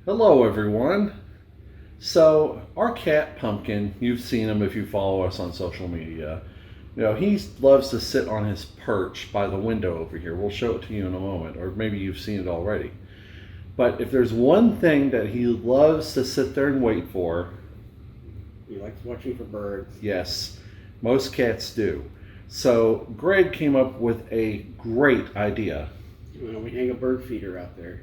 Hello everyone. So our cat Pumpkin, you've seen him if you follow us on social media. He loves to sit on his perch by the window over here. We'll show it to you in a moment, or maybe you've seen it already. But if there's one thing that he loves to sit there and wait for, He likes watching for birds. yes, most cats do. So Greg came up with a great idea. We hang a bird feeder out there.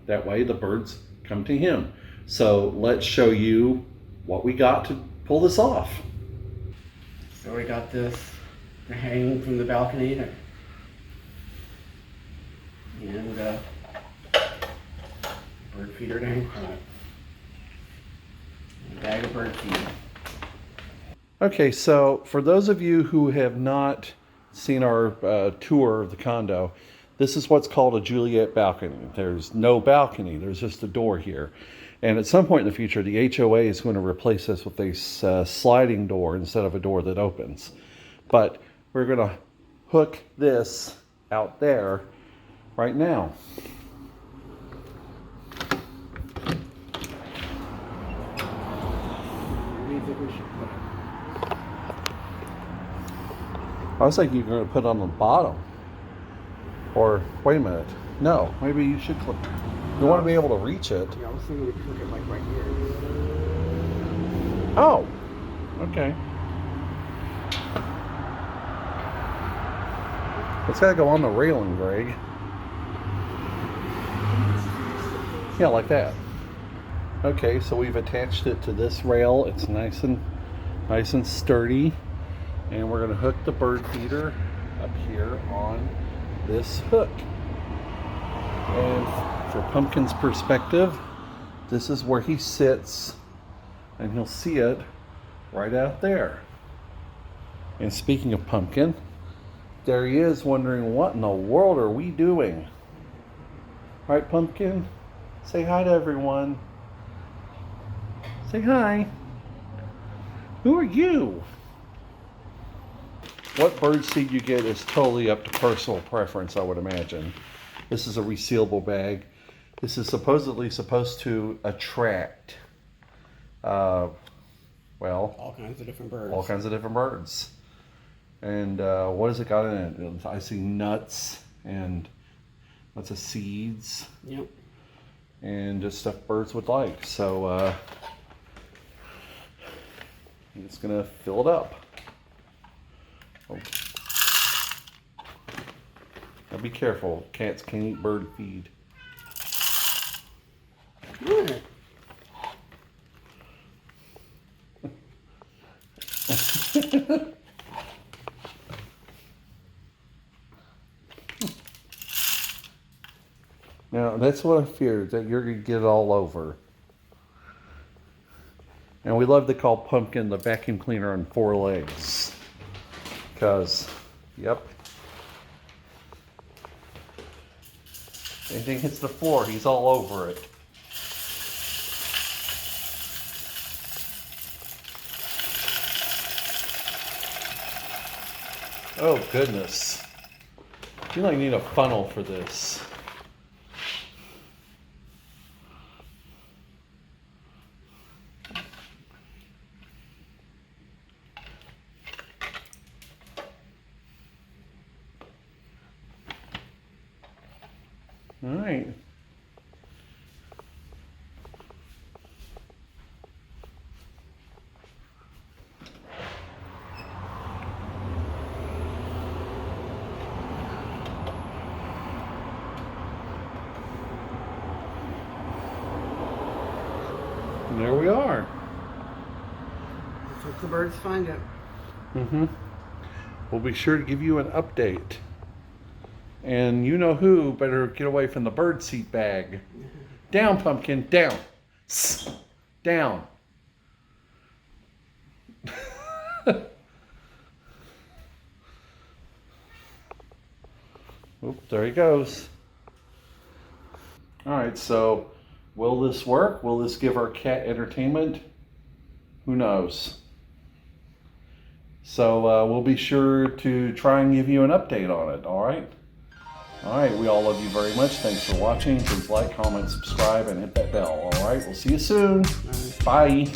That way the birds come to him. So let's show you what we got to pull this off. So we got this to hang from the balcony and bird feeder to hang from it. And a bag of bird feed. Okay, so for those of you who have not seen our tour of the condo, this is what's called a Juliet balcony. There's no balcony, there's just a door here. And at some point in the future, the HOA is going to replace this with a sliding door instead of a door that opens. But we're going to hook this out there right now. I was thinking you're going to put it on the bottom. Or, wait a minute. No, maybe you should click. You want to be able to reach it. Yeah, I was thinking we could hook it like right here. Oh, okay. It's got to go on the railing, Greg. Yeah, like that. Okay, so we've attached it to this rail. It's nice and sturdy. And we're going to hook the bird feeder up here on this hook. And for Pumpkin's perspective, this is where he sits, and he'll see it right out there. And speaking of Pumpkin, there he is wondering, what in the world are we doing? Right, Pumpkin? Say hi to everyone. Say hi. Who are you? What bird seed you get is totally up to personal preference, I would imagine. This is a resealable bag. This is supposedly supposed to attract, All kinds of different birds. all kinds of different birds. And what has it got in it? I see nuts and lots of seeds. Yep. And just stuff birds would like. So I'm just gonna fill it up. Oh. Now be careful, cats can't eat bird feed. Good. Now that's what I feared, that you're gonna get it all over. And we love to call Pumpkin the vacuum cleaner on 4 legs. Because, yep. Anything hits the floor, he's all over it. Oh goodness. You like need a funnel for this. All right. And there we are. Let's hope the birds find it. We'll be sure to give you an update. And you know who better get away from the bird seat bag. Down, Pumpkin, down. Down. Oop, there he goes. All right, so will this work? Will this give our cat entertainment? Who knows? So we'll be sure to try and give you an update on it, all right? All right, we all love you very much. Thanks for watching. Please like, comment, subscribe, and hit that bell. All right, we'll see you soon. Bye.